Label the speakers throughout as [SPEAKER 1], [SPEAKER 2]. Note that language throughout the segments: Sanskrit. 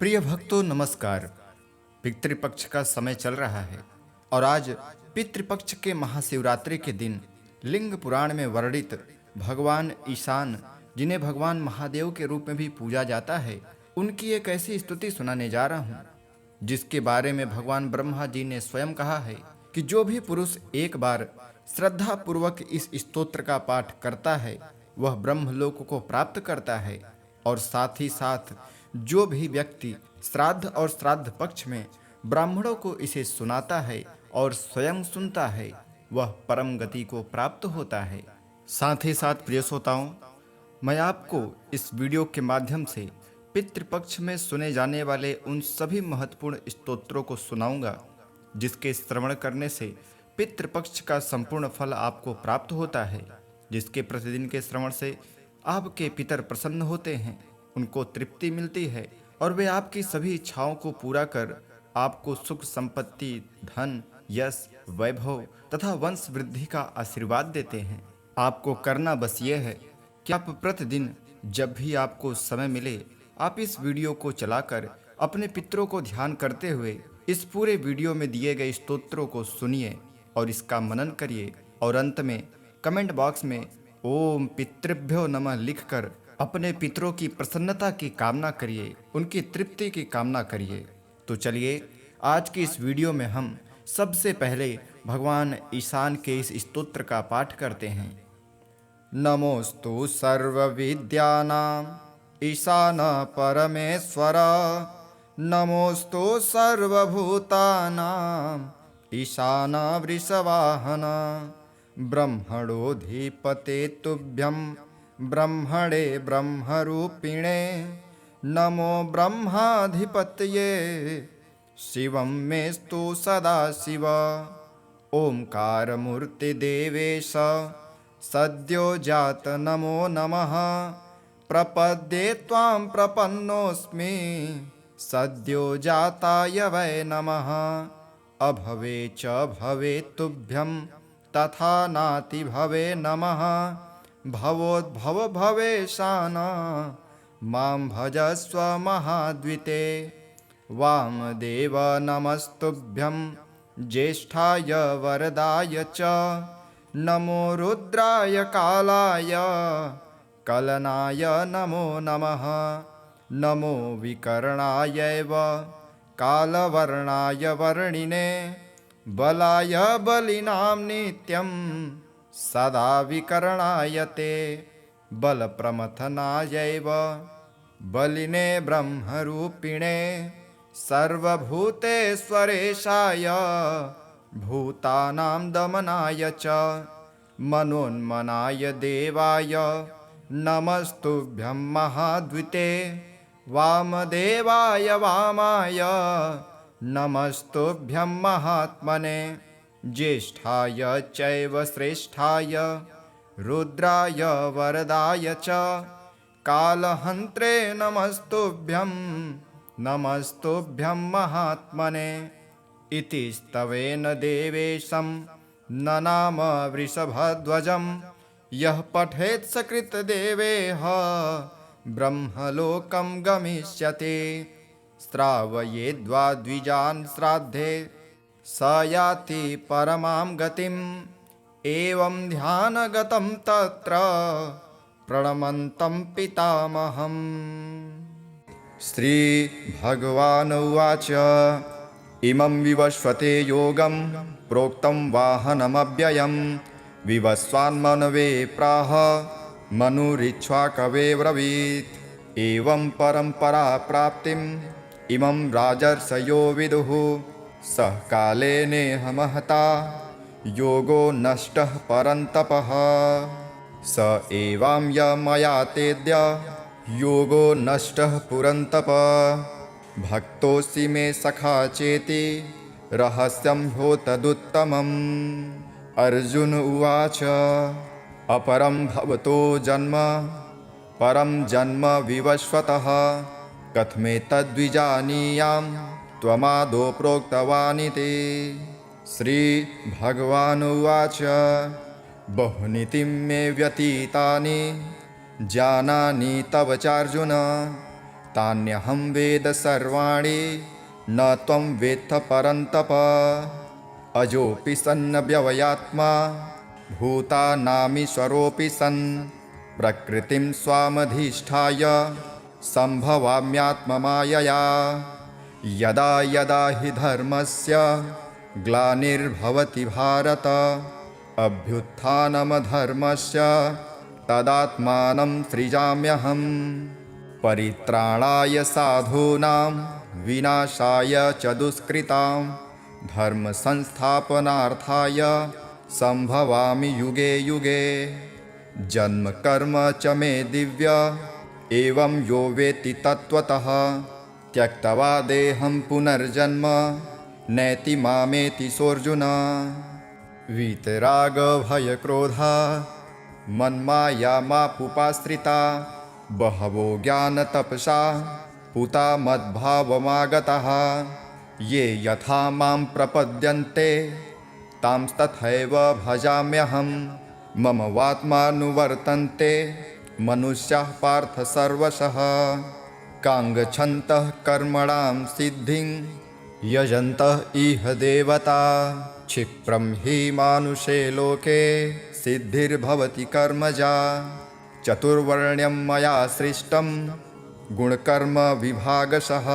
[SPEAKER 1] प्रिय भक्तों नमस्कार। पितृपक्ष का समय चल रहा है और आज पितृपक्ष के महाशिवरात्रि के दिन लिंग पुराण में वर्णित भगवान ईशान, जिन्हें भगवान महादेव के रूप में भी पूजा जाता है, उनकी एक ऐसी स्तुति सुनाने जा रहा हूँ जिसके बारे में भगवान ब्रह्मा जी ने स्वयं कहा है कि जो भी पुरुष एक बार श्रद्धा पूर्वक इस स्तोत्र का पाठ करता है वह ब्रह्मलोक को प्राप्त करता है, और साथ ही साथ जो भी व्यक्ति श्राद्ध और श्राद्ध पक्ष में ब्राह्मणों को इसे सुनाता है और स्वयं सुनता है वह परम गति को प्राप्त होता है। साथ ही साथ प्रिय श्रोताओं, मैं आपको इस वीडियो के माध्यम से पितृपक्ष में सुने जाने वाले उन सभी महत्वपूर्ण स्तोत्रों को सुनाऊंगा जिसके श्रवण करने से पितृपक्ष का संपूर्ण फल आपको प्राप्त होता है, जिसके प्रतिदिन के श्रवण से आपके पितर प्रसन्न होते हैं, उनको तृप्ति मिलती है और वे आपकी सभी इच्छाओं को पूरा कर आपको सुख संपत्ति, धन, यश, वैभव तथा वंश वृद्धि का आशीर्वाद देते हैं। आपको करना बस ये है कि आप प्रतिदिन जब भी आपको समय मिले आप इस वीडियो को चलाकर अपने पितरों को ध्यान करते हुए इस पूरे वीडियो में दिए गए स्तोत्रों को सुनिए और इसका मनन करिए, और अंत में कमेंट बॉक्स में ओम पितृभ्यो नमः लिखकर अपने पितरों की प्रसन्नता की कामना करिए, उनकी तृप्ति की कामना करिए। तो चलिए आज की इस वीडियो में हम सबसे पहले भगवान ईशान के इस स्तोत्र का पाठ करते हैं। नमोस्तु सर्वविद्यानां ईशान परमेश्वर, नमोस्तु सर्वभूतानां ईशान वृषवाहन, ब्रह्मणोऽधिपते तुभ्यं ब्रह्मणे ब्रह्मरूपिणे, नमो ब्रह्माधिपतये शिवं मेस्तु सदाशिव। ओंकारमूर्तिदेवेश सद्यो जात नमो नमः, प्रपद्ये त्वां प्रपन्नोऽस्मि सद्यो जाताय वै नमः। अभवे च भवे तुभ्यं तथा नाति भवे नमः, भवोद्भव भवेशान मां भजस्व महाद्विते। वामदेव नमस्तुभ्यं ज्येष्ठाय वरदाय च, नमो रुद्राय कालाय कलनाय नमो नमः, नमो विकर्णायैव कालवर्णाय वर्णिने, बलाय बलिनां नित्यं सदा विकर्णाय ते, बलप्रमथनायैव बलिने ब्रह्मरूपिणे, सर्वभूतेश्वरेशाय भूतानां दमनाय च, मनोन्मनाय देवाय नमस्तुभ्यं महाद्विते। वामदेवाय वामाय नमस्तुभ्यं महात्मने, ज्येष्ठाय चैव श्रेष्ठाय रुद्राय वरदाय च, कालहन्त्रे नमस्तुभ्यं नमस्तुभ्यं महात्मने। इति स्तवेन देवेशं ननाम वृषभध्वजं, यः पठेत् सकृत् देवेह ब्रह्मलोकं गमिष्यति। श्रावयेद्वा द्विजान् श्राद्धे स याति परमां गतिम्, एवं ध्यानगतं तत्र प्रणमन्तं पितामहम्। श्रीभगवानुवाच इमं विवस्वते योगं प्रोक्तं वाहनमव्ययं, विवस्वान्मनवे प्राह मनुरिक्ष्वाकवे ब्रवीत्। एवं परम्परा प्राप्तिम् इमं राजर्षयो विदुः, सः कालेनेह महता योगो नष्टः परन्तपः। स एवं यमया तेद्य योगो नष्टः पुरन्तप, भक्तोऽसि मे सखा चेति रहस्यं ह्योतदुत्तमम्। अर्जुन उवाच अपरं भवतो जन्म परं जन्म विवस्वतः, कथमेतद्विजानीयां त्वमादौ प्रोक्तवानिति। श्रीभगवानुवाच बहुनीतिं मे व्यतीतानि जानानि तव चार्जुन, तान्यहं वेद सर्वाणि न त्वं वेत्थ परन्तप। अजोऽपि सन्नव्यवयात्मा भूतानामीश्वरोऽपि सन् प्रकृतिं स्वामधिष्ठाय सम्भवाम्यात्ममायया। यदा यदा हि धर्मस्य ग्लानिर्भवति भारत अभ्युत्थानमधर्मस्य तदात्मानं सृजाम्यहम्। परित्राणाय साधूनां विनाशाय च दुष्कृतां धर्मसंस्थापनार्थाय सम्भवामि युगे युगे। जन्म कर्म च मे दिव्य एवं यो वेत्ति तत्त्वतः त्यक्त्वा देहं पुनर्जन्म नैति मामेति सोऽर्जुन। वीतरागभयक्रोधा मन्मायामापुपाश्रिता बहवो ज्ञानतपसा पूता मद्भावमागताः। ये यथा मां प्रपद्यन्ते तांस्तथैव भजाम्यहम्। मम वात्मानुवर्तन्ते मनुष्याः पार्थ सर्वशः। काङ्गच्छन्तः कर्मणां सिद्धिं यजन्तः इह देवता। क्षिप्रं हि मानुषे लोके सिद्धिर्भवति कर्मजा। चतुर्वर्ण्यं मया सृष्टं गुणकर्म विभागशः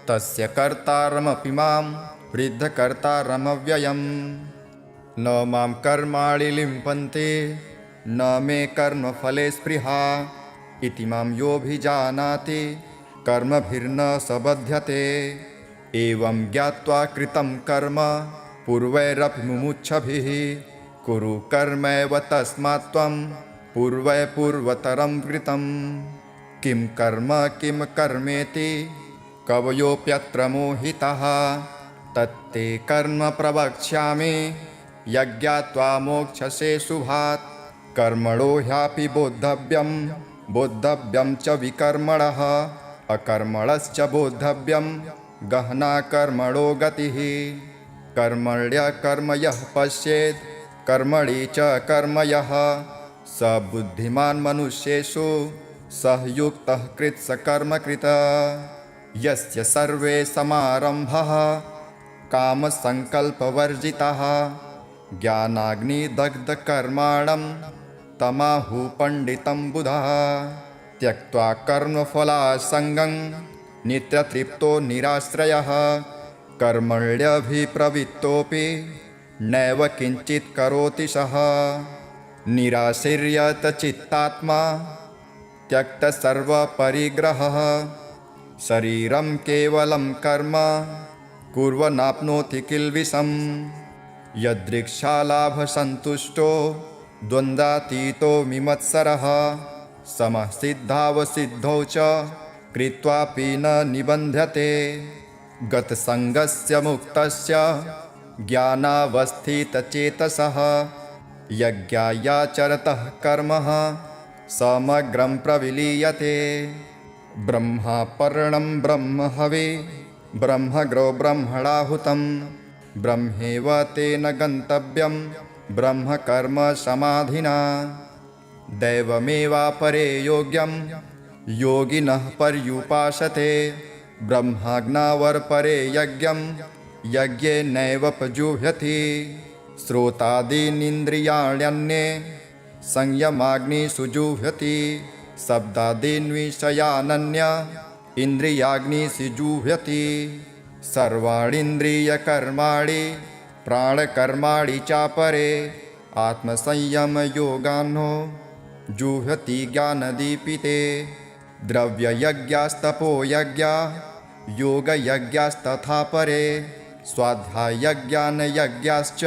[SPEAKER 1] तस्य कर्तारमपि मां वृद्धकर्तारमव्ययम्। न मां कर्माणि लिम्पन्ते न मे कर्मफले स्पृहा इति मां योऽभिजानाति कर्मभिर्न स बध्यते। एवं ज्ञात्वा कृतं कर्म पूर्वैरपि मुमुक्षुभिः कुरु कर्मैव तस्मात् त्वं पूर्वै पूर्वतरं कृतं। किं कर्म किं कर्मेति कवयोऽप्यत्र मोहिताः तत्ते कर्म प्रवक्ष्यामि यज्ञात्वा मोक्षसे शुभात्। कर्मणो ह्यापि बोद्धव्यं बोद्धव्यं च विकर्मणः अकर्मणश्च बोद्धव्यं गहना कर्मणो गतिः। कर्मण्यकर्म यः पश्येत् कर्मणि च कर्म यः स बुद्धिमान् मनुष्येषु सः युक्तः कृत्सकर्मकृत। यस्य सर्वे समारम्भः कामसङ्कल्पवर्जिताः ज्ञानाग्निदग्धकर्माणं तमाहु पण्डितं बुधः। त्यक्त्वा कर्मफलासङ्गं नित्यतृप्तो निराश्रयः कर्मण्यभिप्रवृत्तोऽपि नैव किञ्चित् करोति सः। निराशीर्यत चित्तात्मा त्यक्तसर्वपरिग्रहः शरीरं केवलं कर्म कुर्वन्नाप्नोति किल्बिषम्। यदृक्षालाभसन्तुष्टो द्वन्द्वातीतो विमत्सरः समः सिद्धावसिद्धौ च कृत्वापि न निबध्यते। गतसङ्गस्य मुक्तस्य ज्ञानावस्थितचेतसः यज्ञायाचरतः कर्मः समग्रं प्रविलीयते। ब्रह्मापर्णं ब्रह्म हवे ब्रह्मग्रो ब्रह्मणाहुतं ब्रह्मेव तेन गन्तव्यं ब्रह्मकर्म समाधिना। दैवमेवापरे योग्यं योगिनः पर्युपासते ब्रह्माज्ञावर्परे यज्ञं यज्ञेनैवोपजुह्यति। श्रोतादीनिन्द्रियाण्यन्ये संयमाग्निषु जुह्यति शब्दादीन्विषयानन्य इन्द्रियाग्निषु जुह्यति। सर्वाणीन्द्रियकर्माणि प्राणकर्माणि चापरे आत्मसंयमयोगान्नो जुह्यति ज्ञानदीपिते। द्रव्ययज्ञास्तपोयज्ञा योगयज्ञास्तथा परे स्वाध्यायज्ञानयज्ञाश्च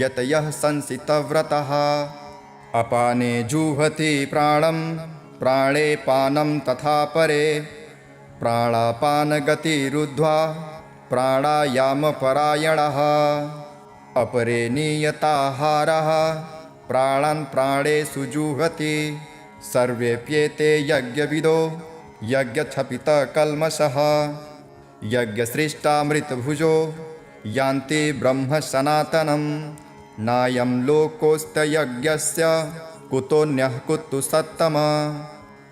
[SPEAKER 1] यतयः संसितव्रतः। अपाने जुह्वति प्राणं प्राणे पानं तथा परे प्राणापानगतिरुद्ध्वा प्राणायामपरायणः। अपरे नियताहारः प्राणान् प्राणेषु जुह्वति। सर्वेऽप्येते यज्ञविदो यज्ञक्षपितकल्मषः। यज्ञसृष्टामृतभुजो यान्ति ब्रह्म सनातनं। नायं लोकोऽस्त्ययज्ञस्य कुतोऽन्यः कुतु सत्तम।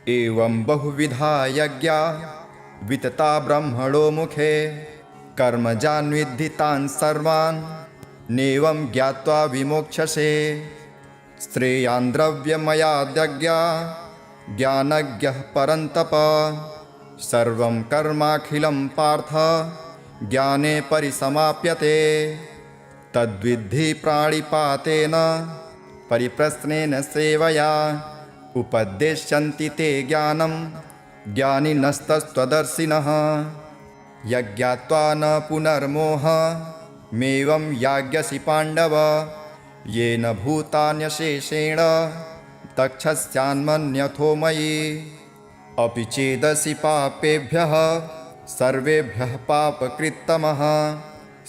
[SPEAKER 1] एवं बहुविधा यज्ञा वितता ब्रह्मणो मुखे कर्मजान् विद्धि तान् सर्वान् नैवं ज्ञात्वा विमोक्षसे श्रेयान् द्रव्यमयाद्यज्ञा ज्ञानज्ञः परन्तप सर्वं कर्माखिलं पार्थ ज्ञाने परिसमाप्यते तद्विद्धि प्राणिपातेन परिप्रश्नेन सेवया उपदेश्यन्ति ते ज्ञानं ज्ञानिनस्तत्त्वदर्शिनः यज्ञात्वा न पुनर्मोहमेवं याज्ञसि पाण्डव येन भूतान्यशेषेण तक्षस्यान्मन्यथो मयि अपि चेदसि पापेभ्यः सर्वेभ्यः पापकृत्तमः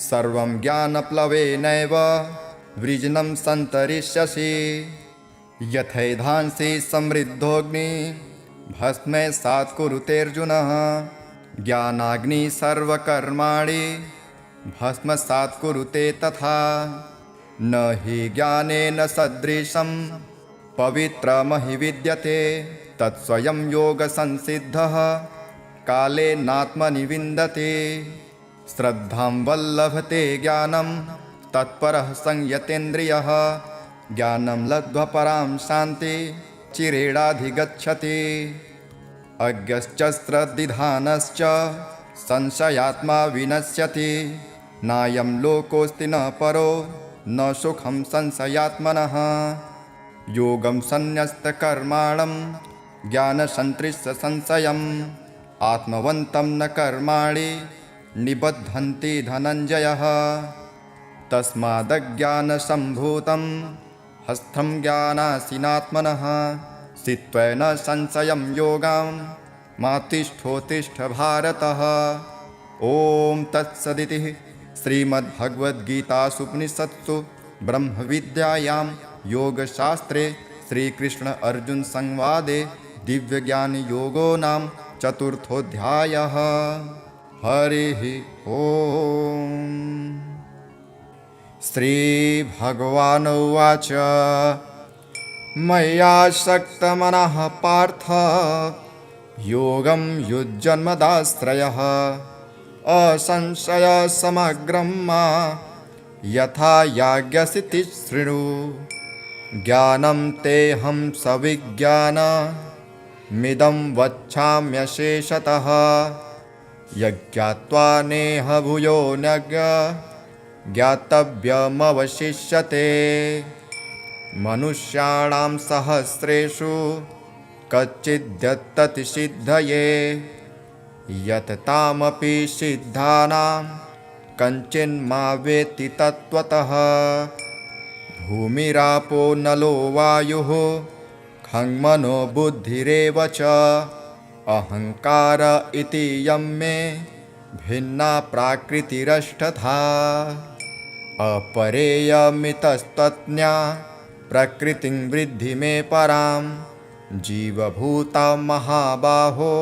[SPEAKER 1] सर्वं ज्ञानप्लवेनैव वृजनं सन्तरिष्यसि यथैधांसि समृद्धोऽग्नि भस्मैसात् कुरुतेऽर्जुनः ज्ञानाग्नि सर्वकर्माणि भस्मसात् कुरुते तथा न हि ज्ञानेन सदृशं पवित्रमहि विद्यते तत्स्वयं योगसंसिद्धः कालेनात्मनि विन्दते श्रद्धां वल्लभते ज्ञानं तत्परः संयतेन्द्रियः ज्ञानं लब्ध्वा परां शान्ति चिरेणाधिगच्छति अज्ञश्च श्रद्धिधानश्च संशयात्मा विनश्यति नायं लोकोऽस्ति न परो न सुखं संशयात्मनः योगं सन्न्यस्तकर्माणं ज्ञानसन्तृष्य संशयम् आत्मवन्तं न कर्माणि निबध्नन्ति धनञ्जयः तस्मादज्ञानसम्भूतं हस्तं ज्ञानासीनात्मनः स्थित्वेन संशयं योगां मा तिष्ठोत्तिष्ठ भारतः ॐ तत्सदिति श्रीमद्भगवद्गीतासूपनिषत्सु ब्रह्मविद्यायां योगशास्त्रे श्रीकृष्ण अर्जुन संवादे दिव्यज्ञानयोगो नाम चतुर्थोऽध्यायः। हरिः ओम्। श्रीभगवानुवाच मय्यासक्तमनः पार्थ योगं युज्यन्मदाश्रयः असंशयसमग्रं मा यथा याज्ञसिति शृणु ज्ञानं तेऽहं सविज्ञानमिदं वक्ष्याम्यशेषतः यज्ञात्वा नेह भूयो नज्ञ ज्ञातव्यमवशिष्यते मनुष्याणां सहस्रेषु कच्चिद्यत्तति सिद्धये यततामपि सिद्धानां कञ्चिन्मा वेत्ति तत्त्वतः भूमिरापो नलो वायुः खङ्मनो बुद्धिरेव च अहङ्कार इति यं मे भिन्ना प्राकृतिरष्टधा अपरेयमितस्तज्ज्ञा प्रकृतिं वृद्धि मे परां जीवभूता महाबाहो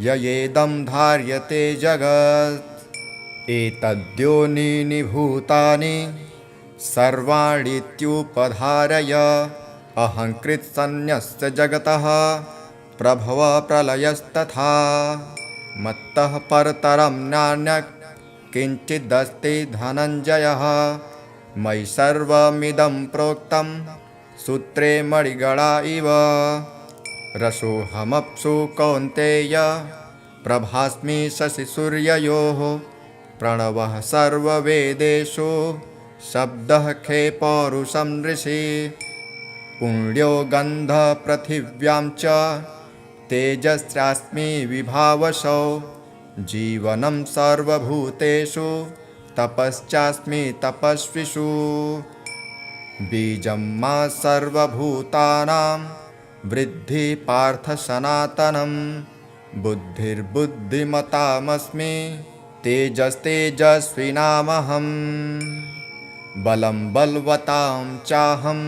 [SPEAKER 1] ययेदं धार्यते जगत् एतद्योनीनि भूतानि सर्वाणीत्युपधारय अहङ्कृत्सन्न्यस्य जगतः प्रभव प्रलयस्तथा मत्तः परतरं नान्यत् किञ्चिदस्ति धनञ्जयः मयि सर्वमिदं प्रोक्तं सूत्रे मणिगणा इव रसोऽहमप्सु कौन्तेय प्रभास्मि शशिसूर्ययोः प्रणवः सर्ववेदेषु शब्दः खे पौरुषं ऋषि पुण्यो गन्धः पृथिव्यां च तेजस्यास्मि विभावसौ जीवनं सर्वभूतेषु तपश्चास्मि तपस्विषु बीजं मा सर्वभूतानां वृद्धि पार्थ सनातनं बुद्धिर्बुद्धिमतामस्मि तेजस्तेजस्विनामहम् बलं बलवतां चाहं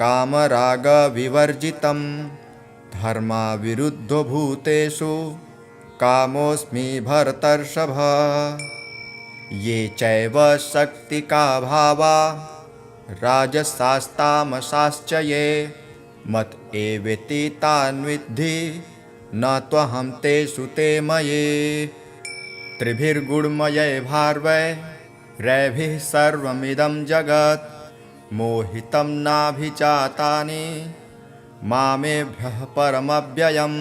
[SPEAKER 1] कामरागविवर्जितं धर्माविरुद्धो भूतेषु कामोऽस्मि भरतर्षभ ये चैव शक्तिका भावा राजसास्तामसाश्च ये मत एवेति तान् विद्धि न त्वहं तेषु ते मये। त्रिभिर्गुणमये भार्वै रैभिः सर्वमिदं जगत् मोहितं नाभिजातानि मामेभ्यः परमव्ययम्।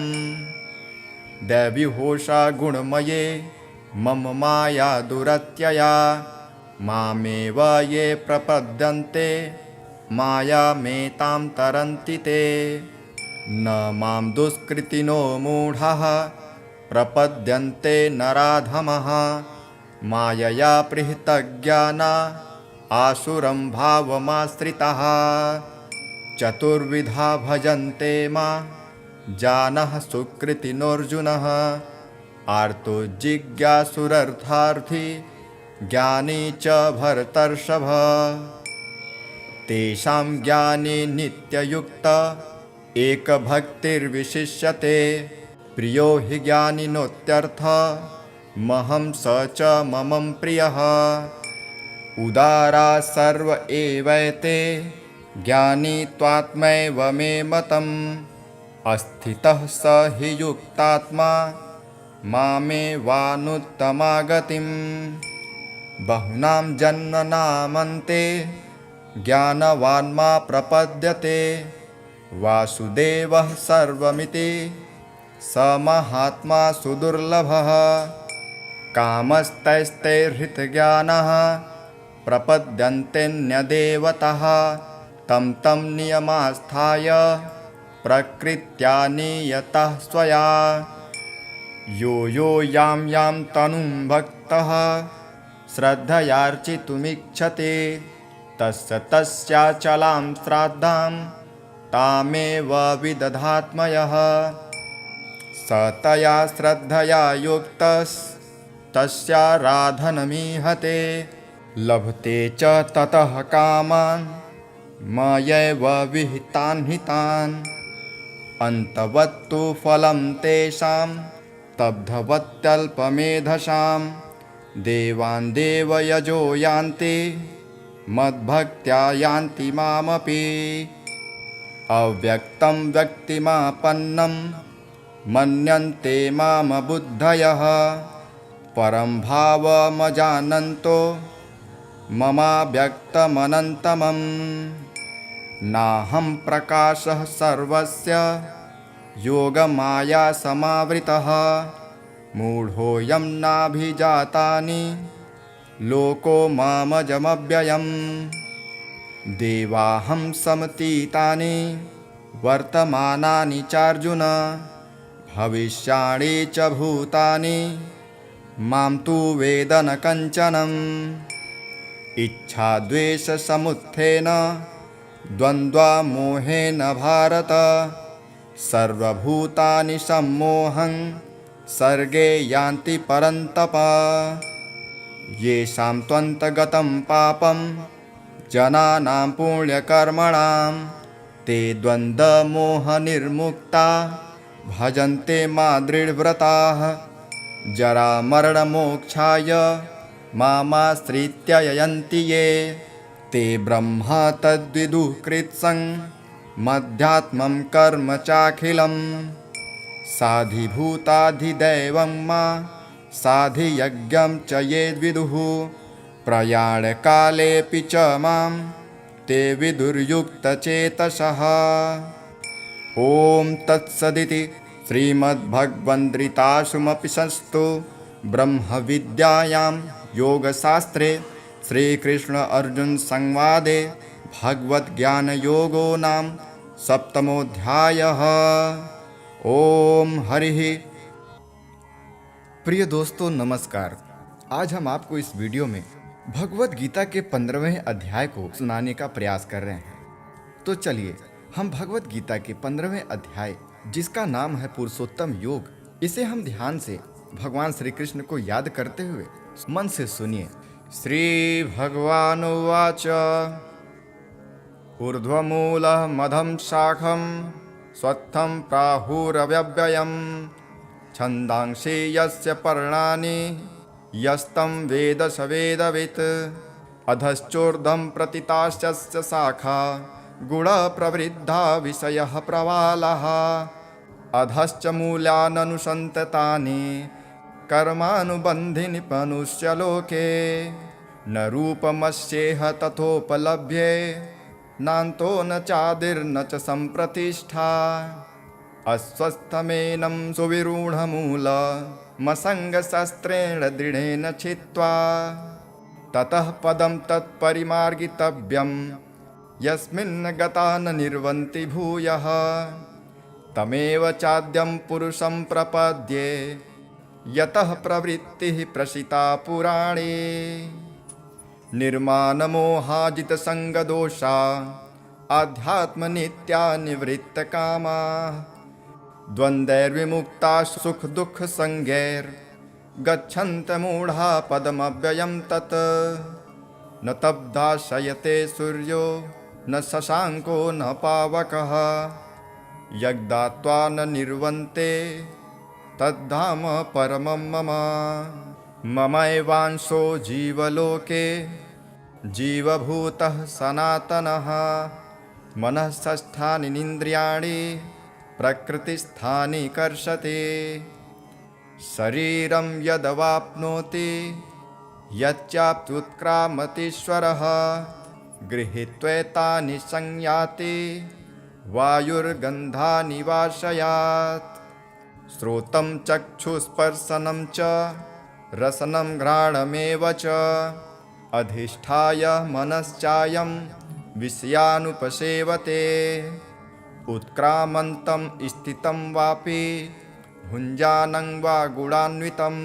[SPEAKER 1] दैवीहोषा गुणमये मम माया दुरत्यया मामेव ये प्रपद्यन्ते मायामेतां तरन्ति ते। न मां दुष्कृतिनो मूढाः प्रपद्यन्ते नराधमः मायया पृहतज्ञाना आसुरं भावमाश्रिताः। चतुर्विधा भजन्ते मां जानः सुकृतिनोऽर्जुनः आर्तो जिज्ञासुरर्थार्थी ज्ञानी च भरतर्षभ। तेषां ज्ञानी नित्ययुक्त एकभक्तिर्विशिष्यते प्रियो हि ज्ञानिनोत्यर्थ महं स च मम प्रियः। उदारा सर्व एवैते ज्ञानी त्वात्मैव मे मतम् अस्थितः स हि युक्तात्मा मामेवानुत्तमागतिम्। बहूनां जन्मनामन्ते ज्ञानवान् मा प्रपद्यते वासुदेवः सर्वमिति स महात्मा सुदुर्लभः। कामस्तैस्तैर्हृतज्ञानः प्रपद्यन्तेऽन्यदेवतः तं तं नियमास्थाय प्रकृत्या नियतः स्वया। यो यो यां यां तनुं भक्तः श्रद्धयार्चितुमिच्छति तस्य तस्याचलां श्राद्धां तामेव विदधात्मयः। स तया श्रद्धया युक्तस्तस्याराधनमीहते लभते च ततः कामान् मयैव विहितान् हितान्। अन्तवत्तु फलं तेषां स्तब्धवत्यल्पमेधसां देवान् देवयजो यान्ति मद्भक्त्या यान्ति मामपि। अव्यक्तं व्यक्तिमापन्नं मन्यन्ते मामबुद्धयः परं भावमजानन्तो ममाव्यक्तमनन्तमम्। नाहं प्रकाशः सर्वस्य योगमाया समावृतः मूढोऽयं नाभिजातानि लोको मामजमव्ययम्। देवाहं समतीतानि वर्तमानानि चार्जुन भविष्याणि च भूतानि मां तु वेद न कञ्चनम्। इच्छाद्वेषसमुत्थेन द्वन्द्वमोहेन भारत सर्वभूतानि सम्मोहं सर्गे यान्ति परन्तप। येषां त्वन्तगतं पापं जनानां पुण्यकर्मणां ते द्वन्द्वमोहनिर्मुक्ता भजन्ते मां दृढव्रताः। जरामरणमोक्षाय मामाश्रित्य यन्ति ये ते ब्रह्म तद्विदुः कृत्स्नं मध्यात्मं कर्म चाखिलम्। साधिभूताधिदैवं मा साधियज्ञं च ये विदुः प्रयाणकालेऽपि च मां ते विदुर्युक्तचेतसः। ॐ तत्सदिति श्रीमद्भगवद्गीतासूपनिषत्सु ब्रह्मविद्यायां योगशास्त्रे श्रीकृष्ण अर्जुन संवादे भगवद्ज्ञानयोगो नाम सप्तमोऽध्यायः। ओम हरिः। प्रिय दोस्तों नमस्कार। आज हम आपको इस वीडियो में भगवद गीता के 15वें अध्याय को सुनाने का प्रयास कर रहे हैं। तो चलिए हम भगवद गीता के 15वें अध्याय, जिसका नाम है पुरुषोत्तम योग, इसे हम ध्यान से भगवान श्री कृष्ण को याद करते हुए मन से सुनिए। श्री भगवानुवाच ऊर्ध्वमूलः मधं शाखं स्वत्थं प्राहुरव्यव्ययम् छन्दांसि यस्य पर्णानि यस्तं वेद स वेदवित् अधश्चोर्ध्वं प्रतितास्य शाखा गुणप्रवृद्धा विषयः प्रवालः अधश्च मूल्याननुसन्ततानि कर्मानुबन्धिनि मनुष्यलोके न रूपमस्येह तथोपलभ्ये नान्तो न चादिर्न च सम्प्रतिष्ठा अस्वस्थमेनं सुविरूढमूलमसङ्गशस्त्रेण दृढेन छित्त्वा ततः पदं तत्परिमार्गितव्यं यस्मिन् गता न निर्वन्ति भूयः तमेव चाद्यं पुरुषं प्रपद्ये यतः प्रवृत्तिः प्रसिता पुराणे निर्मानमोहाजितसङ्गदोषा आध्यात्मनित्या निवृत्तकामा द्वन्द्वैर्विमुक्ता सुखदुःखसंज्ञैर्गच्छन्तमूढा पदमव्ययं तत् न तब्धाशयते सूर्यो न शशाङ्को न पावकः यद्दात्वा न निर्वन्ते तद्धाम परमं मम ममैवांशो जीवलोके जीवभूतः सनातनः मनः षष्ठानि इन्द्रियाणि प्रकृतिस्थानि कर्षति शरीरं यदवाप्नोति यच्चाप्युत्क्रामतीश्वरः गृहीत्वैतानि संयाति वायुर्गन्धानि वाशयात् श्रोतं चक्षुस्पर्शनं च रसनं घ्राणमेव च अधिष्ठाय मनश्चायं विषयानुपसेवते उत्क्रामन्तं स्थितं वापि भुञ्जानं वा गुणान्वितं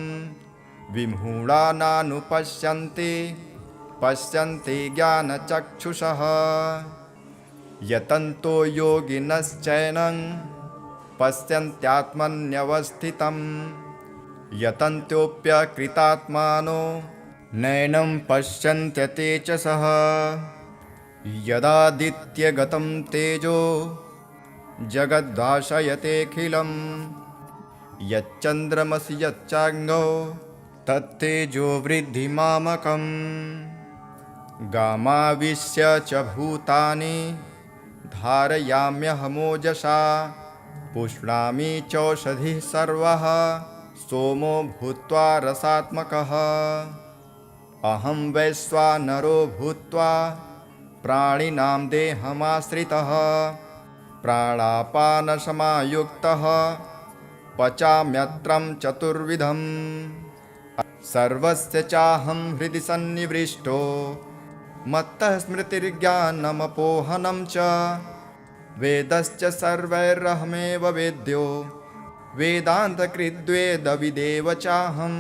[SPEAKER 1] विमूढानानुपश्यन्ति पश्यन्ति ज्ञानचक्षुषः यतन्तो योगिनश्चैनं पश्यन्त्यात्मन्यवस्थितं यतन्त्योऽप्यकृतात्मानो नैनं पश्यन्त्यतेजसः यदादित्यगतं तेजो जगद्भासयतेऽखिलं यच्चन्द्रमसि यच्चाग्नौ तत्तेजो वृद्धिमामकम् गामाविश्य च भूतानि धारयाम्यहमोजसा पुष्णामि चौषधिः सर्वः सोमो भूत्वा रसात्मकः अहं वैश्वानरो भूत्वा प्राणिनां देहमाश्रितः प्राणापानसमायुक्तः पचाम्यत्रं चतुर्विधम् सर्वस्य चाहं हृदि सन्निविष्टो मत्तः स्मृतिर्ज्ञानमपोहनं च वेदश्च सर्वैरहमेव वेद्यो वेदान्तकृद्वेदविदेव चाहं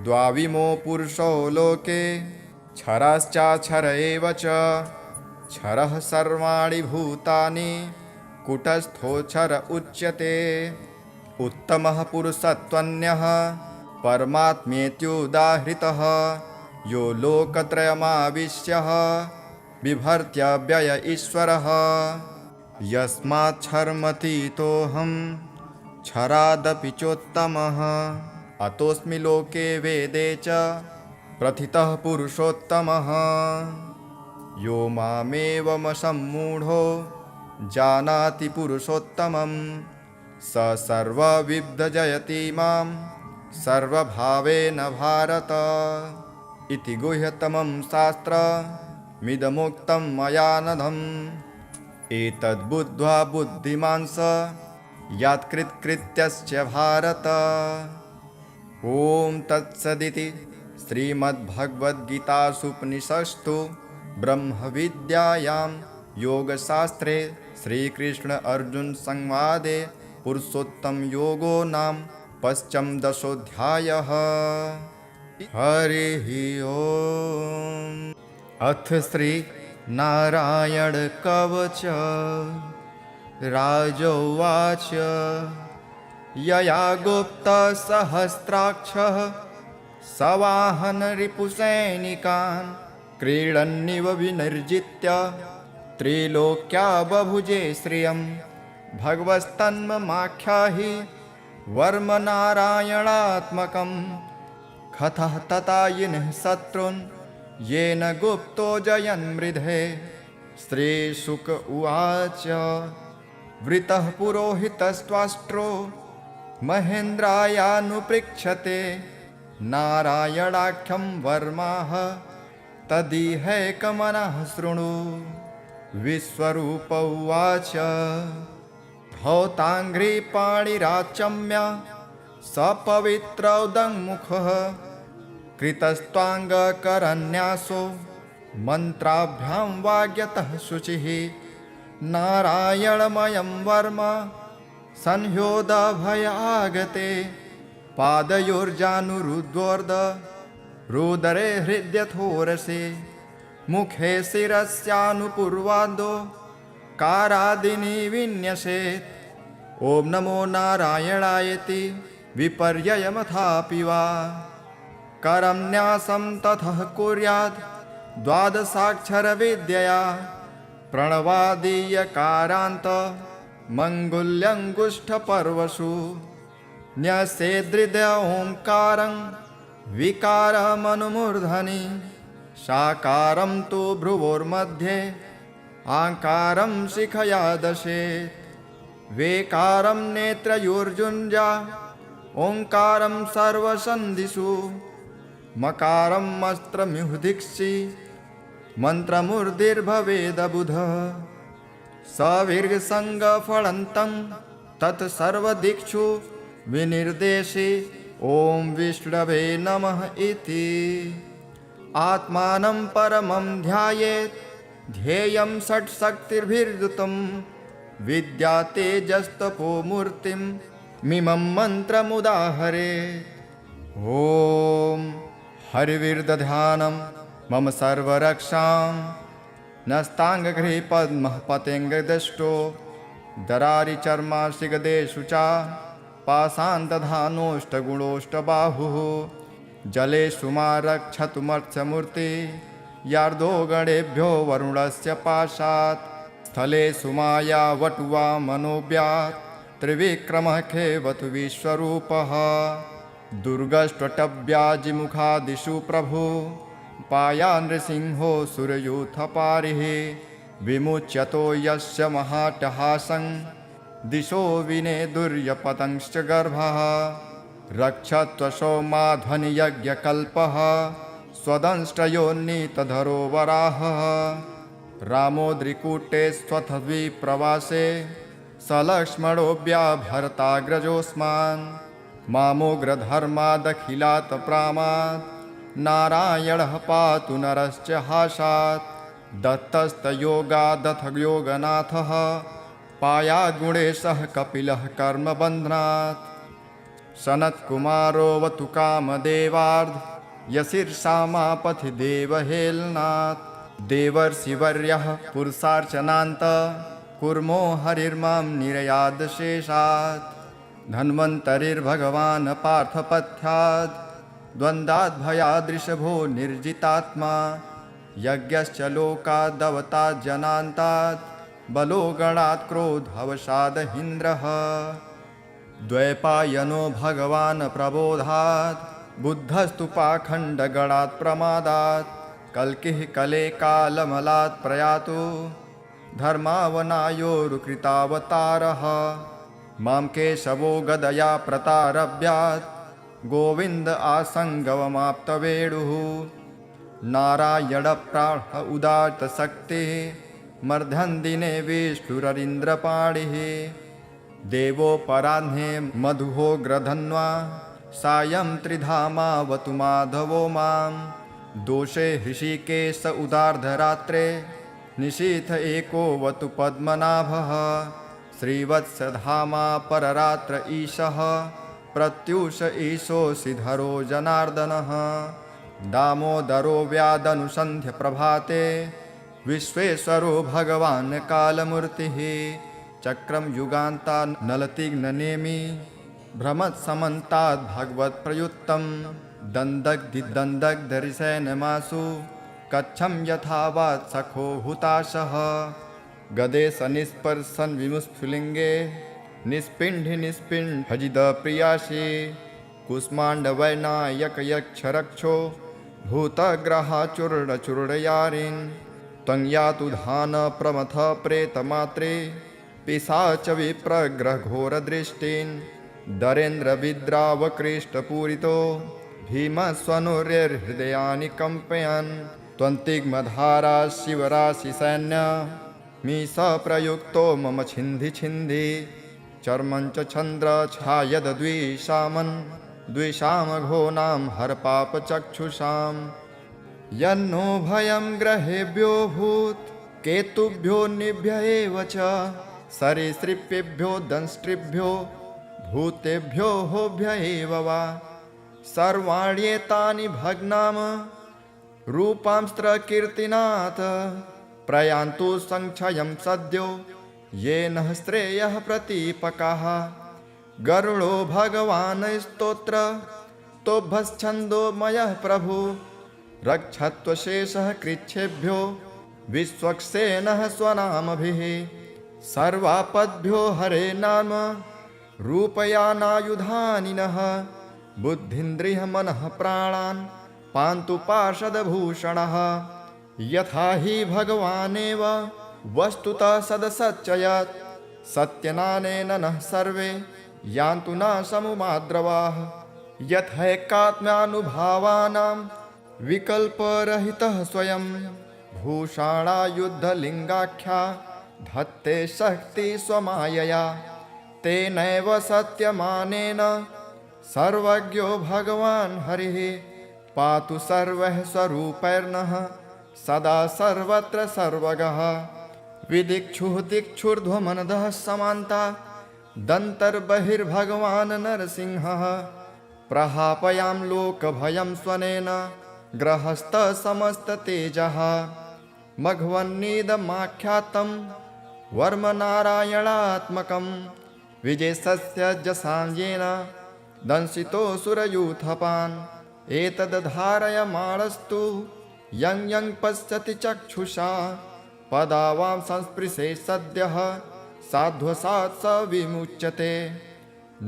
[SPEAKER 1] द्वाविमो पुरुषो लोके क्षरश्चाक्षर एव च क्षरः सर्वाणि भूतानि कूटस्थोऽक्षर उच्यते उत्तमः पुरुषत्वन्यः परमात्मेत्युदाहृतः यो लोकत्रयमाविश्यः बिभर्त्यव्यय ईश्वरः यस्माच्छर्मतीतोऽहं क्षरादपि चोत्तमः अतोऽस्मि लोके वेदे च प्रथितः पुरुषोत्तमः यो मामेवमसम्मूढो जानाति पुरुषोत्तमं स सर्वविद्ध मां सर्वभावेन भारत इति गुह्यतमं शास्त्रमिदमुक्तं मया नघम् एतद्बुद्ध्वा बुद्धिमान् स यात्कृत्कृत्यस्य भारत। ॐ तत्सदिति श्रीमद्भगवद्गीतासूपनिषत्सु ब्रह्मविद्यायां योगशास्त्रे श्रीकृष्ण अर्जुन संवादे पुरुषोत्तमयोगो नाम पञ्चमदशोऽध्यायः। हरिः ओम्। अथ श्री नारायण कवच राजोवाच यया गुप्तसहस्राक्षः सवाहन रिपुसैनिकान् क्रीडन्निव विनिर्जित्य त्रिलोक्या बभुजे श्रियं भगवस्तन्ममाख्याहि वर्मनारायणात्मकं कथः तथा यिनः शत्रून् येन गुप्तो जयन्मृधे। श्रीशुक उवाच वृतः पुरोहितस्त्वाष्ट्रो महेन्द्रायानुपृक्षते नारायणाख्यं वर्माः तदिहैकमनः शृणु। विश्वरूप उवाच धौताङ्घ्रिपाणिराचम्य सपवित्रौदङ्मुखः कृतस्त्वाङ्गकरन्यासो मन्त्राभ्यां वाग्यतः शुचिः नारायणमयं वर्म संह्योदभयागते पादयोर्जानुरुद्वोर्द रुदरे हृद्यथोरसे मुखे शिरस्यानुपूर्वादो कारादिनी विन्यसेत्। ॐ नमो नारायणायेति विपर्ययमथापि वा करं न्यासं ततः कुर्याद् द्वादशाक्षरविद्यया प्रणवादीयकारान्त मङ्गुल्यङ्गुष्ठपर्वसु न्यसेदृद ओङ्कारं विकारमनुमूर्धनि साकारं तु भ्रुवोर्मध्ये आकारं शिखया दशेत्। वेकारं नेत्रयोर्जुञ्जा ओङ्कारं सर्वसन्धिषु मकारं मस्त्रमिहुदिक्षि मन्त्रमूर्धिर्भवेदबुधः सविर्गसङ्गफलन्तं तत्सर्वदिक्षु विनिर्देशे ॐ विष्णवे नमः इति। आत्मानं परमं ध्यायेत् ध्येयं षट्शक्तिर्भिर्युतं विद्या तेजस्तपो मूर्तिं मिमं मन्त्रमुदाहरेत्। ॐ हरिविर्दध्यानं मम सर्वरक्षां नस्ताङ्गगृहे पद्मः पतेङ्गदष्टो दरारिचर्माशिगदेषु च पाषाणदधानोष्टगुणोष्टबाहुः जलेषु मा रक्षतुमर्चमूर्ति यार्दो गणेभ्यो वरुणस्य पाशात् स्थलेषु माया वटुवा मनोव्यात् त्रिविक्रमः खेवतु विश्वरूपः दुर्गष्ट्वटव्याजिमुखादिषु प्रभु पाया नृसिंहो सुरयूथपारिः विमुच्यतो यस्य महाटहासं दिशो विनेदुर्यपतंश्च गर्भः रक्षत्वशो माध्वनियज्ञकल्पः स्वदंष्टयोन्नीतधरो वराहः रामोद्रिकूटे स्वथद्विप्रवासे सलक्ष्मणोऽव्याभरताग्रजोऽस्मान् मामोग्रधर्मादखिलात् प्रामात् नारायणः पातु नरश्च हासात् दत्तस्तयोगादथ योगनाथः पायाद्गुणेशः कपिलः कर्मबन्धनात् सनत्कुमारोऽवतु कामदेवार्ध यशीर्षामापथि देवहेलनात् देवर्षिवर्यः पुरुषार्चनान्त कुर्मो हरिर्मां निरयादशेषात् धन्वन्तरिर्भगवान् पार्थपथ्यात् द्वन्द्वाद्भयादृशभो निर्जितात्मा यज्ञश्च लोकादवतात् जनान्तात् बलो गणात् क्रोधवशादहीन्द्रः द्वैपायनो भगवान् प्रबोधात् बुद्धस्तु पाखण्डगणात् प्रमादात् कल्किः कले कालमलात् प्रयातु धर्मावनायोरुकृतावतारः मां केशवो गदया प्रतारभ्यात् गोविन्द आसङ्गवमाप्तवेणुः नारायणप्राण उदात्तशक्तिः मर्धन्दिने विष्णुररीन्द्रपाणिः देवोपराह्ने मधुहोग्रधन्वा सायं त्रिधामावतु माधवो मां दोषे हृषिकेश उदार्धरात्रे निशीथ एकोऽवतु पद्मनाभः श्रीवत्सधामा पररात्र ईशः प्रत्यूष ईशोऽसिधरो जनार्दनः दामोदरो व्यादनुसन्ध्य प्रभाते विश्वेश्वरो भगवान् कालमूर्तिः चक्रं युगान्ता नलतिग्ननेमि भ्रमत्समन्ताद् भगवत्प्रयुक्तं दन्दग्धिदन्दग्धरिसेनमासु कच्छं यथावात् सखो हुताशः गदे सनिस्पर्शन विमुस्फुलिङ्गे निस्पिण्ढि निस्पिण्ढजिद प्रियासि कुष्माण्डवैनायकयक्षरक्षो भूतग्रहाचूर्णचूर्णयारिन् त्वं यातु धान प्रमथ प्रेतमात्रे पिशाच विप्रग्रघोरदृष्टीन् दरेन्द्रविद्रावकृष्टपूरितो भीमस्वनुर्हृदयानि कम्पयन् त्वन्तिग्मधारा शिवराशिसैन्य मीश प्रयुक्तो मम छिन्धि छिन्धि चर्मञ्च चन्द्र छायद्विषामन् द्विषामघोनां हरपापचक्षुषाम् यन्नो भयं ग्रहेभ्यो भूत् केतुभ्यो निभ्य एव च सरीसृपेभ्यो दंष्ट्रिभ्यो भूतेभ्यो होभ्य एव वा सर्वाण्येतानि भग्नाम रूपांस्त्रकीर्तिनाथ प्रयान्तु संक्षयं सद्यो येन श्रेयः प्रतीपकाः गरुडो भगवान् स्तोत्र तोभश्छन्दोमयः प्रभु रक्षत्वशेषः कृच्छेभ्यो विश्वक्सेनः स्वनामभिः सर्वापद्भ्यो हरे नाम रूपयानायुधानि नः बुद्धीन्द्रियमनः प्राणान् पान्तु पार्षदभूषणः यथा हि भगवानेव वस्तुतः सदसच्चयत् सत्यनानेन नः सर्वे यान्तु न समुमाद्रवाः यथैकात्म्यानुभावानां विकल्परहितः स्वयं भूषाणायुद्धलिङ्गाख्या धत्ते शक्ति स्वमायया तेनैव सत्यमानेन सर्वज्ञो भगवान् हरिः पातु सर्वः स्वरूपैर्नः सदा सर्वत्र सर्वगः विदिक्षुः दिक्षुर्ध्वमनदः समान्ता दन्तर्बहिर्भगवान् नरसिंहः प्रहापयां लोकभयं स्वनेन ग्रहस्थसमस्ततेजः मघवन्निदमाख्यातं वर्मनारायणात्मकं विजयस्य जसाञ्जेन दंशितोऽसुरयूथपान् एतद्धारयमाणस्तु यं यं पश्यति चक्षुषा पदावां संस्पृशे सद्यः साध्वसात् स विमुच्यते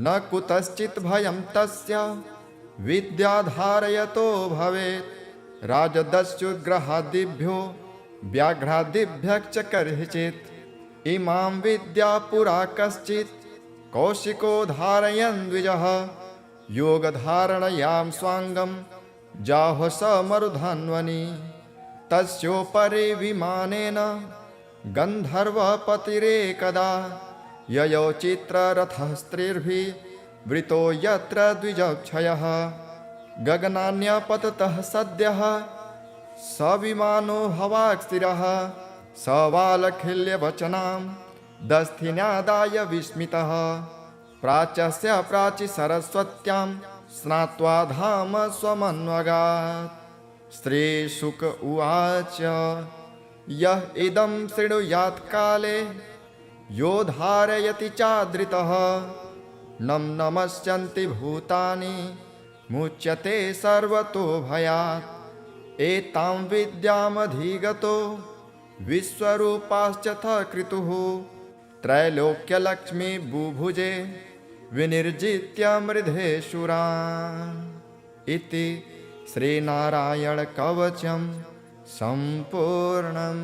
[SPEAKER 1] न कुतश्चित् भयं तस्य विद्याधारयतो भवेत् राजदस्युग्रहादिभ्यो व्याघ्रादिभ्यश्च कर्हिचित् इमां विद्या पुरा कश्चित् कौशिको धारयन् द्विजः योगधारणयां स्वाङ्गं जाहो स मरुधन्वनि तस्योपरि विमानेन गन्धर्वपतिरेकदा ययौ चित्ररथः स्त्रीर्भिः वृतो यत्र द्विजक्षयः गगनान्यपततः सद्यः स विमानो हवाक्स्थिरः स वालखिल्यवचनां दस्थिन्यादाय विस्मितः प्राच्यस्य प्राचि सरस्वत्यां स्नात्वा धाम स्वमन्वगात् श्रीशुक उवाच यः इदं शृणुयात् काले यो धारयति चादृतः नं नमस्यन्ति भूतानि मुच्यते सर्वतो भयात् एतां विद्यामधिगतो विश्वरूपाश्च कृतुः त्रैलोक्यलक्ष्मी बुभुजे विनिर्जित्य मृधेशुरान् इति श्रीनारायणकवचं सम्पूर्णम्।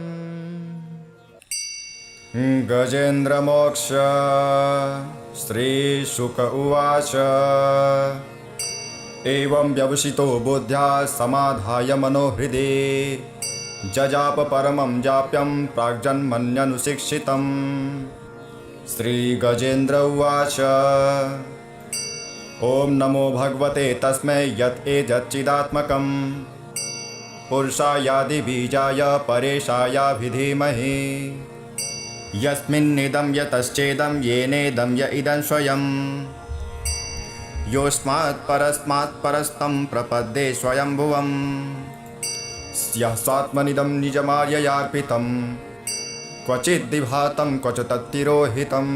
[SPEAKER 1] गजेन्द्रमोक्ष श्रीशुक उवाच एवं व्यवसितो बुद्ध्या समाधाय मनोहृदि जजाप परमं जाप्यं प्राग्जन्मन्यनुशिक्षितम्। श्रीगजेन्द्र उवाच ॐ नमो भगवते तस्मै यत् एतच्चिदात्मकं पुरुषायादिबीजाय परेशायाभिधीमहि यस्मिन्निदं यतश्चेदं येनेदं य इदं स्वयं योऽस्मात् परस्मात् परस्तं प्रपद्ये स्वयंभुवम् यः स्वात्मनिदं निजमार्ययार्पितं क्वचिद्विभातं क्वच तत्तिरोहितम्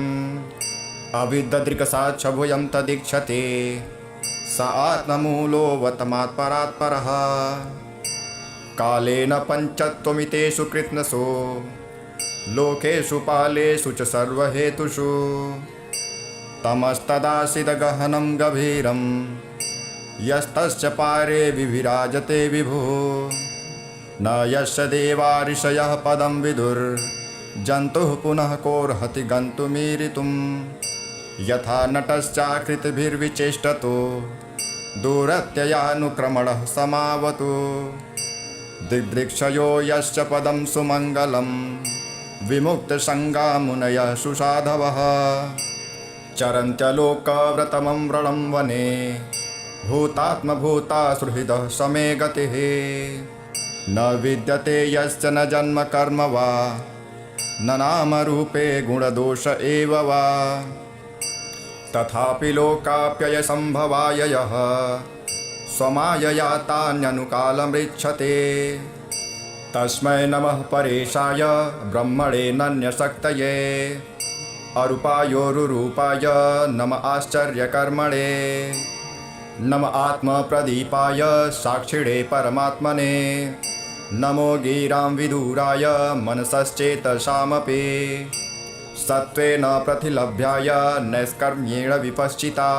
[SPEAKER 1] अविद्ददृक्सात् भूयं तदीक्षते स आत्ममूलोऽवतमात् परात् परः कालेन पञ्चत्वमितेषु कृत्स्नसु लोकेषु पालेषु च सर्वहेतुषु तमस्तदासीदगहनं गभीरं यस्तस्य पारे विभिराजते विभुः न यस्य देवा ऋषयः पदं विदुर् जन्तुः पुनः कोऽर्हति गन्तुमीरितुं यथा नटश्चाकृतिभिर्विचेष्टतो दूरत्ययानुक्रमणः समावतु दिदृक्षयो यश्च पदं सुमङ्गलं विमुक्तसङ्गा मुनयः सुसाधवः चरन्त्यलोकव्रतमं व्रणं वने भूतात्मभूता सुहृदः समे गतिः न विद्यते यश्च न जन्म कर्म वा न नामरूपे गुणदोष एव वा तथापि लोकाप्ययसम्भवाय यः स्वमायया तान्यनुकालमृच्छते तस्मै नमः परेशाय ब्रह्मणे नन्यशक्तये अरूपायोरुरूपाय नम आश्चर्यकर्मणे नम आत्मप्रदीपाय साक्षिणे परमात्मने नमो गिरां विदुराय मनसश्चेतसामपि सत्त्वेन प्रतिलभ्याय नैष्कर्म्येण विपश्चिता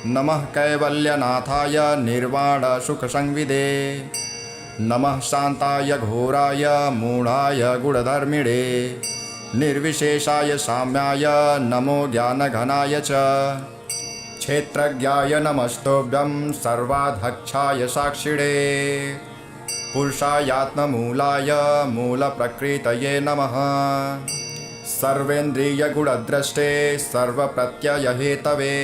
[SPEAKER 1] नमः कैवल्यनाथाय निर्वाणसुखसंविदे नमः शान्ताय घोराय मूढाय गुणधर्मिणे निर्विशेषाय साम्याय नमो ज्ञानघनाय च क्षेत्रज्ञाय नमस्तुभ्यं सर्वाध्यक्षाय साक्षिणे पुरुषायात्ममूलाय मूलप्रकृतये नमः सर्वेन्द्रियगुणद्रष्टे सर्वप्रत्ययहेतवे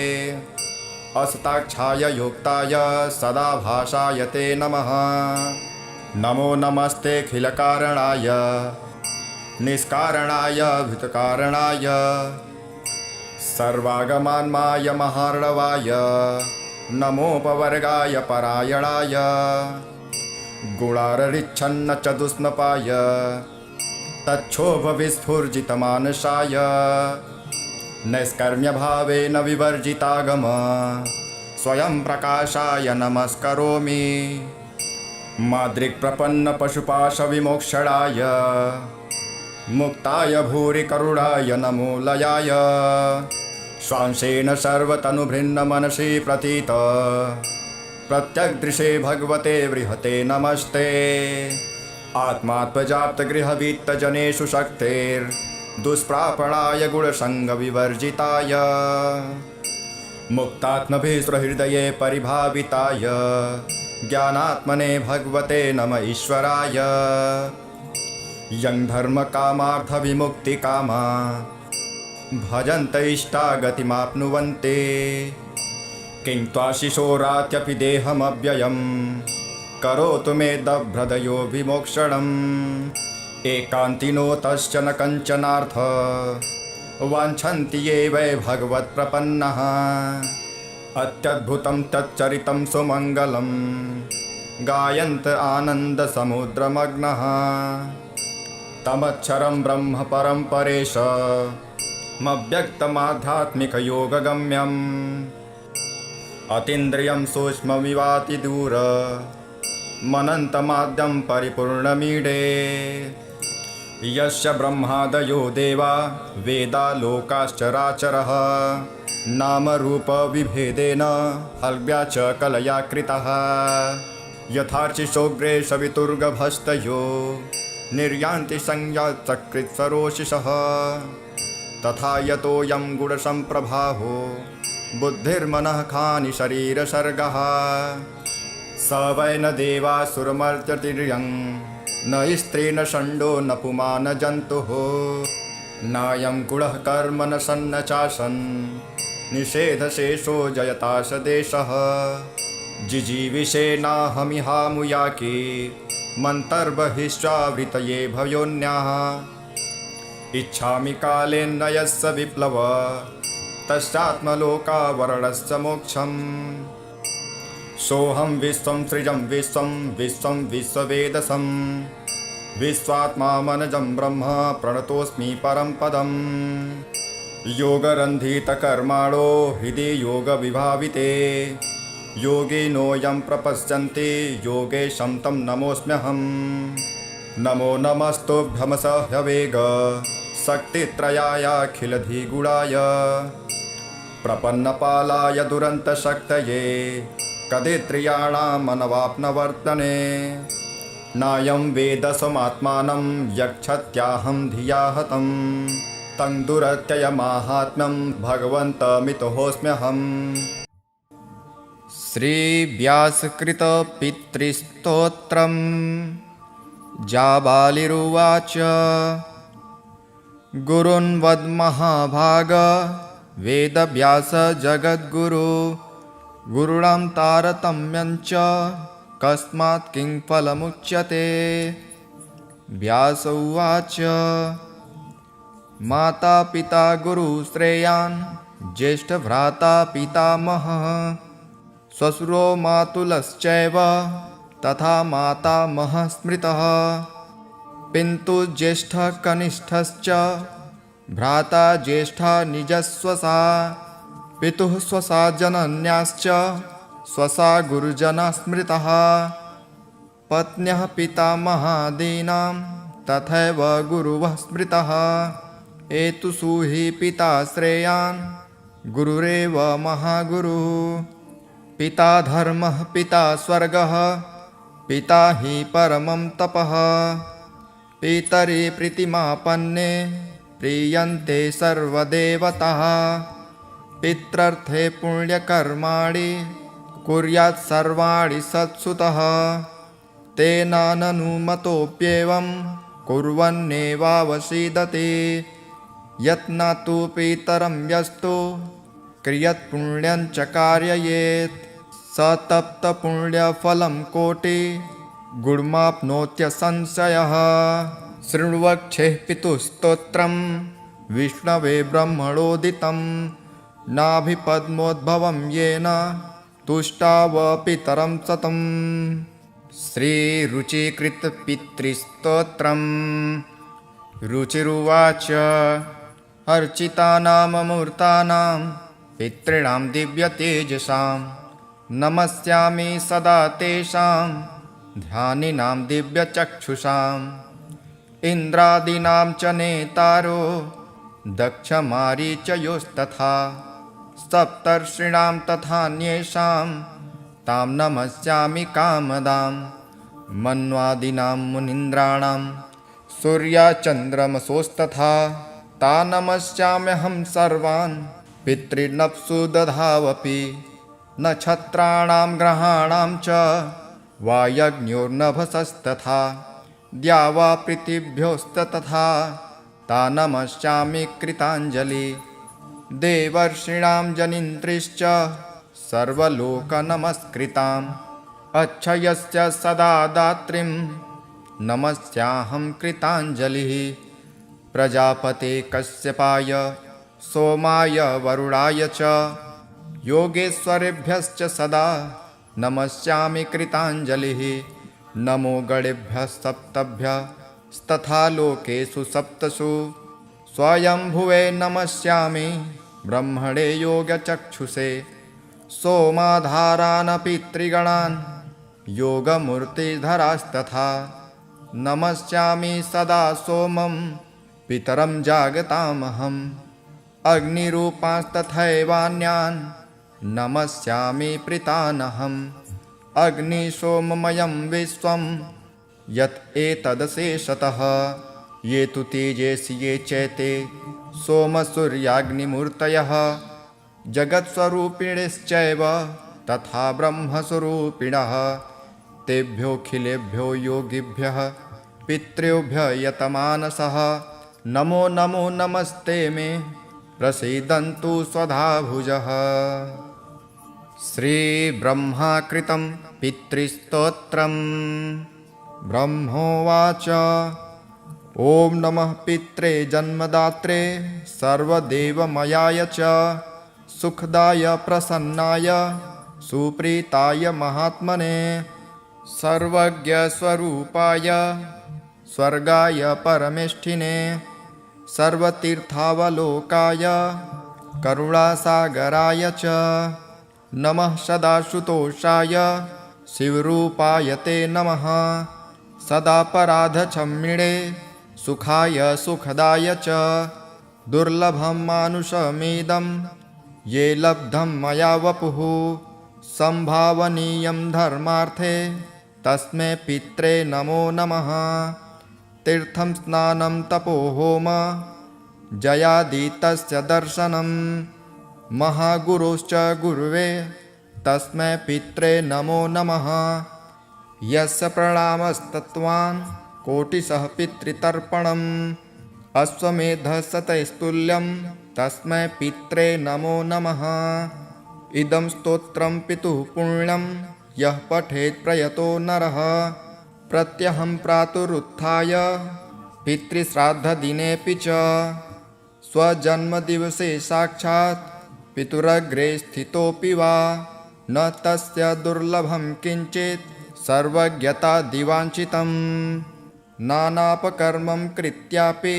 [SPEAKER 1] असताक्षाय युक्ताय सदाभासाय ते नमः नमो नमस्तेऽखिलकारणाय निष्कारणाय भूतकारणाय सर्वागमान्माय महार्णवाय नमोपवर्गाय परायणाय गुणाररिच्छन्न चतुष्मपाय तच्छोभविस्फुर्जितमानसाय नैष्कर्म्यभावेन विवर्जितागम स्वयं प्रकाशाय नमस्करोमि माद्रिक्प्रपन्नपशुपाशविमोक्षणाय मुक्ताय भूरि करुणाय नमो लयाय स्वांशेन सर्वतनुभृन्नमनसि प्रतीत प्रत्यग्दृशे भगवते बृहते नमस्ते आत्मात्मजाप्तगृहवित्तजनेषु शक्तेर्दुष्प्रापणाय गुणसङ्गविवर्जिताय मुक्तात्मभिस्वहृदये परिभाविताय ज्ञानात्मने भगवते नम ईश्वराय यं धर्मकामार्थविमुक्तिकामा भजन्त इष्टा गतिमाप्नुवन्ते किं त्वाशिशोरात्यपि देहमव्ययं करोतु मे दभ्रदयो विमोक्षणम् एकान्तिनो तश्च न कञ्चनार्थ वाञ्छन्ति ये वै भगवत्प्रपन्नः अत्यद्भुतं तच्चरितं सुमङ्गलं गायन्त आनन्दसमुद्रमग्नः तमक्षरं ब्रह्म परं परेश मव्यक्तमाध्यात्मिकयोगगम्यम् अतीन्द्रियं सूक्ष्ममिवातिदूर मनन्तमाद्यं परिपूर्णमीडे यस्य ब्रह्मादयो देवा वेदा लोकाश्चराचरः नामरूपविभेदेन हल्व्या च कलया कृतः यथार्चिषोग्रे सवितुर्गभस्तयो निर्यान्ति संज्ञाचकृत्सरोषिषः तथा यतोऽयं गुणसम्प्रभाहो बुद्धिर्मनः खानि शरीरसर्गः स वै न देवासुरमर्त्यतिर्यं न स्त्री न षण्डो न पुमान जन्तुः नायं गुणः कर्म न सन्न चासन् निषेधशेषो जयताश देशः जिजीविषेनाहमिहामुयाकी मन्तर्बहिश्चावृतये भयोन्याः इच्छामि कालेन यस्य विप्लव तस्यात्मलोकावरणस्य मोक्षम् सोऽहं विश्वं सृजं विश्वं विश्वं विश्ववेदसं विश्वात्मा मनजं ब्रह्म प्रणतोऽस्मि परं पदम् योगरन्धितकर्माणो हृदि योगविभाविते योगिनोऽयं प्रपश्यन्ति योगेशं तं नमोऽस्म्यहम् नमो नमस्तुभ्यमसह्यवेग शक्तित्रयायाखिलधिगुणाय प्रपन्नपालाय दुरन्तशक्तये कदित्रियाणामनवाप्नवर्तने नायं वेद स्वमात्मानं यक्षत्याहं धिया हतं तं दुरत्ययमाहात्म्यं भगवन्तमितोऽस्म्यहम्। श्रीव्यासकृतपितृस्तोत्रम् जाबालिरुवाच गुरून्वद्महाभाग वेदव्यास जगद्गुरु गुरूणां तारतम्यञ्च कस्मात् किं फलमुच्यते। व्यास उवाच माता पिता गुरुश्रेयान् ज्येष्ठभ्राता पितामहः श्वशुरो मातुलश्चैव तथा मातामहः स्मृतः पितुः ज्येष्ठः कनिष्ठश्च भ्राता ज्येष्ठा निजस्वसा पितुः स्वसा जनन्याश्च स्वसा गुरुजना स्मृतः पत्न्यः पितामहादीनां तथैव गुरुवः स्मृतः एतुषु हि पिता श्रेयान् गुरुरेव महागुरुः पिता धर्मः पिता स्वर्गः पिता हि परमं तपः पितरि प्रीतिमापन्ने प्रीयन्ते सर्वदेवताः पित्रर्थे पुण्यकर्माणि कुर्यात् सर्वाणि सत्सुतः तेनाननुमतोऽप्येवं कुर्वन्नेवावसीदति यत्नातु पितरं यस्तु क्रियत्पुण्यं च कारयेत् स तप्तपुण्यफलं कोटि गुणमाप्नोत्यसंशयः। शृण्वक्षेः पितुस्तोत्रं विष्णवे ब्रह्मणोदितं नाभिपद्मोद्भवं येन तुष्टाव पितरं सतम्। श्रीरुचिकृतपितृस्तोत्रम् रुचिरुवाच अर्चितानाममूर्तानां पितॄणां दिव्यतेजसां नमस्यामि सदा तेषां ध्यानिनां दिव्यचक्षुषाम् इन्द्रादीनां च नेतारो दक्षमारीचयोस्तथा सप्तर्षीणां तथान्येषां तां नमस्यामि कामदां मन्वादीनां मुनीन्द्राणां सूर्यचन्द्रमसोस्तथा ता नमस्याम्यहं सर्वान् पितॄनप्सु दधावपि नक्षत्राणां ग्रहाणां च वायज्ञोर्नभसस्तथा द्यावापृथिभ्योस्तथा ता नमस्यामि कृताञ्जलि देवर्षीणां जनिन्त्रिश्च सर्वलोकनमस्कृताम् अक्षयस्य सदा दात्रीं नमस्याहं कृताञ्जलिः प्रजापते कश्यपाय सोमाय वरुणाय च योगेश्वरेभ्यश्च सदा नमस्यामि कृताञ्जलिः नमो गणेभ्यः सप्तभ्यस्तथा लोकेषु सप्तसु स्वयंभुवे नमस्यामि ब्रह्मणे योगचक्षुषे सोमाधारान् पितृगणान् योगमूर्तिधरास्तथा नमस्यामि सदा सोमं पितरं जागतामहम् अग्निरूपांस्तथैवान्यान् नमस्यामि प्रीतानहम् अग्निसोममयं विश्वं यत् एतदशेषतः ये तु तेजसि ये चैते सोमसूर्याग्निमूर्तयः जगत्स्वरूपिणश्चैव तथा ब्रह्मस्वरूपिणः तेभ्योऽखिलेभ्यो योगिभ्यः पितृभ्यः यतमानसः नमो नमो नमस्ते मे प्रसीदन्तु स्वधाभुजः। श्रीब्रह्माकृतं पितृस्तोत्रम् ब्रह्मोवाच ॐ नमः पित्रे जन्मदात्रे सर्वदेवमयाय च सुखदाय प्रसन्नाय सुप्रीताय महात्मने सर्वज्ञस्वरूपाय स्वर्गाय परमेष्ठिने सर्वतीर्थावलोकाय करुणासागराय च नमः सदाशुतोषाय शिवरूपाय ते नमः सदापराधक्षम्मिणे सुखाय सुखदाय च दुर्लभं मानुषमिदं ये लब्धं मया वपुः संभावनीयं धर्मार्थे तस्मै पित्रे नमो नमः। तीर्थं स्नानं तपो होम जयादितस्य दर्शनं महागुरोश्च गुरुवे तस्मै पित्रे नमो नमः। यस्य प्रणामस्तत्त्वान् कोटिशः पितृतर्पणम् अश्वमेधशतैस्तुल्यं तस्मै पित्रे नमो नमः। इदं स्तोत्रं पितुः पुण्यं यः पठेत् प्रयतो नरः प्रत्यहं प्रातरुत्थाय पितृश्राद्धदिनेऽपि च स्वजन्मदिवसे साक्षात् पितुरग्रे स्थितोऽपि वा न तस्य दुर्लभं किञ्चित् सर्वज्ञतादिवाञ्छितं नानापकर्मं कृत्यापि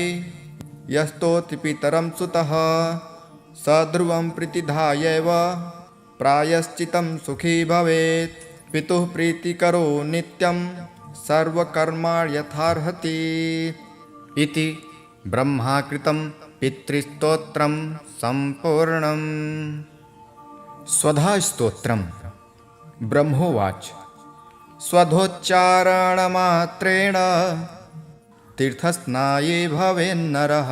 [SPEAKER 1] यस्तोति पितरं सुतः स ध्रुवं प्रतिधायैव प्रायश्चितं सुखी भवेत्। पितुः प्रीतिकरो नित्यं सर्वकर्माणि यथार्हति। इति ब्रह्माकृतं पितृस्तोत्रं सम्पूर्णम्। स्वधास्तोत्रम्। ब्रह्मोवाच स्वधोच्चारणमात्रेण तीर्थस्नाये भवेन्नरः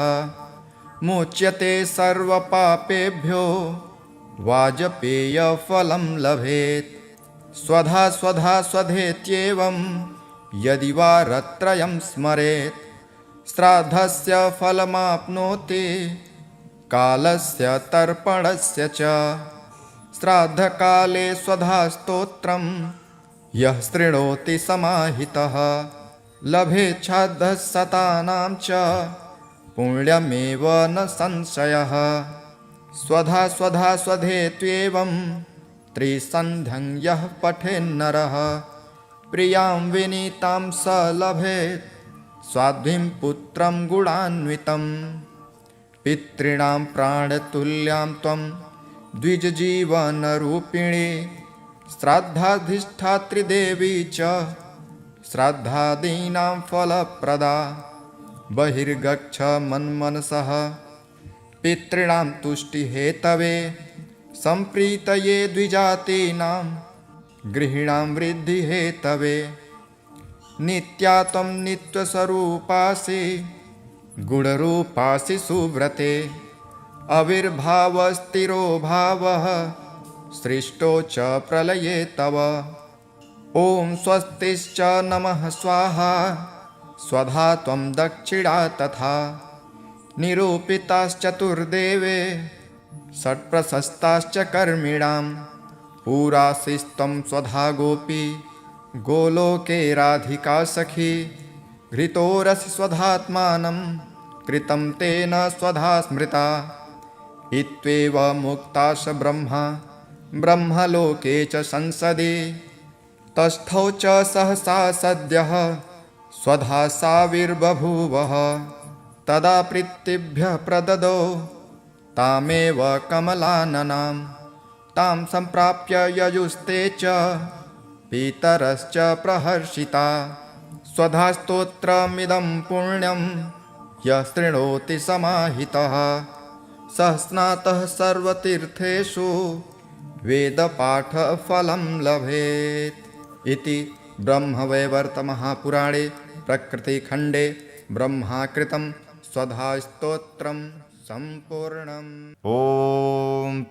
[SPEAKER 1] मुच्यते सर्वपापेभ्यो वाजपेयफलं लभेत्। स्वधा स्वधा स्वधेत्येवं यदि वा रत्रयं स्मरेत् श्राद्धस्य फलमाप्नोति कालस्य तर्पणस्य च। श्राद्धकाले स्वधास्तोत्रं यः शृणोति समाहितः लभेच्छाद्धशतानां च पुण्यमेव न संशयः। स्वधा स्वधा स्वधेत्येवं त्रिसन्ध्यं यः पठेन्नरः प्रियां विनीतां स लभेत् स्वाध्वीं पुत्रं गुणान्वितं। पितॄणां प्राणतुल्यां त्वं द्विजजीवनरूपिणी श्राद्धाधिष्ठात्री देवी च श्राद्धादीनां फलप्रदा। बहिर्गच्छ मन्मनसः पितॄणां तुष्टिहेतवे सम्प्रीतये द्विजातीनां गृहीणां वृद्धिहेतवे। नित्या त्वं नित्यस्वरूपासि गुणरूपासि सुव्रते आविर्भावस्थिरो भावः सृष्टो च प्रलये तव। ॐ स्वस्तिश्च नमः स्वाहा स्वधा त्वं दक्षिणा तथा निरूपिताश्चतुर्देवे षट्प्रशस्ताश्च कर्मिणां पुरासिस्त्वं स्वधा गोपी गोलोके राधिका सखी। घृतोरसि स्वधात्मानं कृतं तेन स्वधा स्मृता। इत्येव मुक्ताश ब्रह्मा ब्रह्मलोके च संसदि तस्थौ च सहसा सद्यः स्वधा साविर्बभूवः। तदा प्रीतिभ्यः प्रददौ तामेव कमलाननां तां सम्प्राप्य ययुस्ते च पितरश्च प्रहर्षिता। स्वधास्तोत्रमिदं पुण्यं यः शृणोति समाहितः सः स्नातः सर्वतीर्थेषु वेदपाठफलं लभेत्। इति ब्रह्मवैवर्तमहापुराणे प्रकृतिखण्डे ब्रह्माकृतं स्वधास्तोत्रं सम्पूर्णम्। ॐ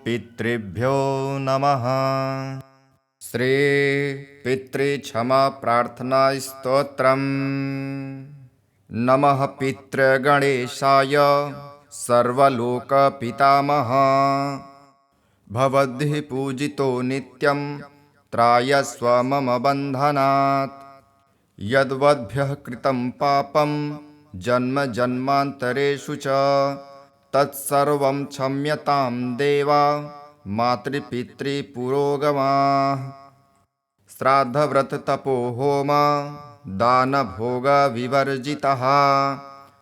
[SPEAKER 1] पितृभ्यो नमः। श्री पितृक्षमा प्रार्थना स्तोत्रम्। नमः पितृगणेशाय सर्वलोकपितामह भवद्भिः पूजितो नित्यं त्रायस्व मम बन्धनात्। यद्वद्भ्यः कृतं पापं जन्म जन्मान्तरेषु च तत्सर्वं क्षम्यतां देवा मातृपितृपुरोगमाः। श्राद्धव्रततपो होम दानभोगविवर्जिताः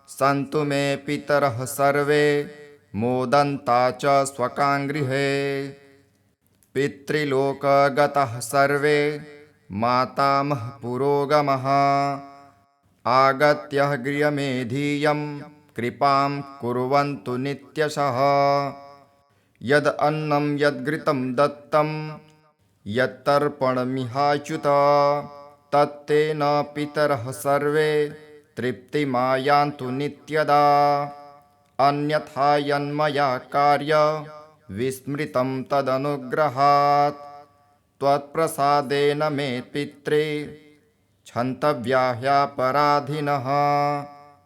[SPEAKER 1] सन्तु मे पितरः सर्वे मोदन्ता च स्वकाङ्गृहे। पितृलोकगताः सर्वे मातामह पुरोगमः आगत्य गृहमेधीयं कृपां कुर्वन्तु नित्यशः। यद् अन्नं यद्घृतं दत्तं यत्तर्पणमिहाच्युत तत्तेन पितरः सर्वे तृप्तिमायान्तु नित्यदा। अन्यथा यन्मया कार्य विस्मृतं तदनुग्रहात् त्वत्प्रसादेन मे पित्रे क्षन्तव्या ह्यपराधिनः।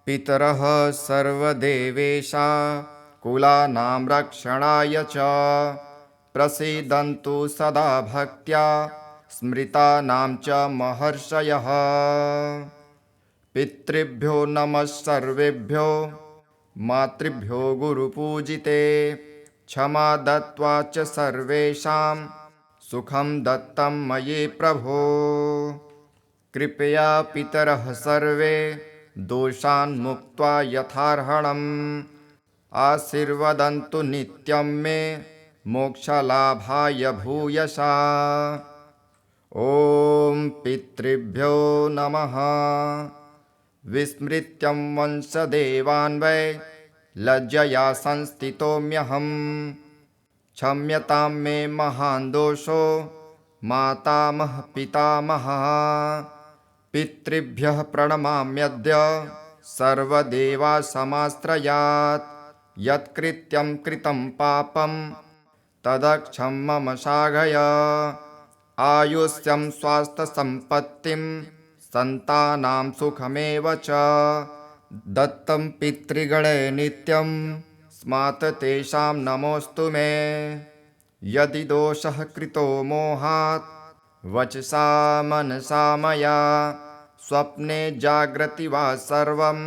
[SPEAKER 1] पितरः सर्वदेवेशा कुलानां रक्षणाय च प्रसीदन्तु सदा भक्त्या स्मृतानां च महर्षयः। पितृभ्यो नमः सर्वेभ्यो मातृभ्यो गुरुपूजिते क्षमा दत्त्वा च सर्वेषां सुखं दत्तं मयि प्रभो। कृपया पितरः सर्वे दोषान् मुक्त्वा यथार्हणम् आशीर्वदन्तु नित्यं मे मोक्षलाभाय भूयसा। ॐ पितृभ्यो नमः। विस्मृत्यं वंशदेवान् वै लज्जया संस्थितोऽम्यहम् क्षम्यतां मे महान् दोषो मातामह पितामहः। पितृभ्यः प्रणमाम्यद्य सर्वदेवा समाश्रयात् यत्कृत्यं कृतं पापं तदक्षं मम साघय। आयुष्यं स्वास्थ्यसम्पत्तिं सन्तानां सुखमेव च दत्तं पितृगणे नित्यं स्मात् तेषां नमोऽस्तु मे। यदि दोषः कृतो मोहात् वचसा मनसा मया स्वप्ने जाग्रति वा सर्वं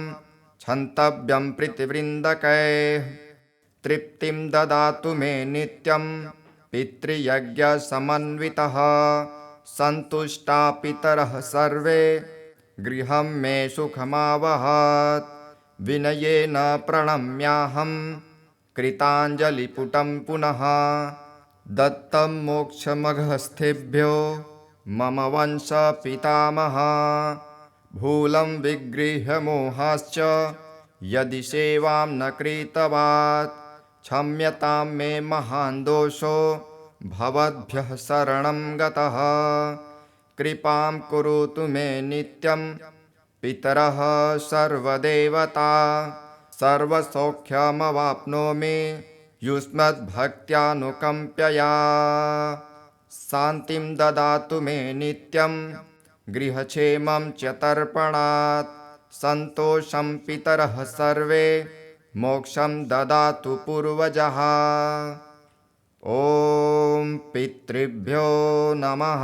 [SPEAKER 1] क्षन्तव्यं प्रीतिवृन्दकैः। तृप्तिं ददातु मे नित्यं पितृयज्ञसमन्वितः सन्तुष्टा पितरः सर्वे गृहं मे सुखमावहत्। विनयेन प्रणम्याहं कृताञ्जलिपुटं पुनः दत्तं मोक्षमघस्थेभ्यो मम वंश पितामहः। भूलं विगृह्य मोहाश्च यदि सेवां न कृतवात् क्षम्यतां मे महान् दोषो भवद्भ्यः शरणं गतः। कृपां करोतु मे नित्यं पितरः सर्वदेवता सर्वसौख्यमवाप्नोमि युष्मद्भक्त्यानुकम्प्यया। शान्तिं ददातु मे नित्यं गृहक्षेमं च तर्पणात् सन्तोषं पितरः सर्वे मोक्षं ददातु पूर्वजः। ॐ पितृभ्यो नमः।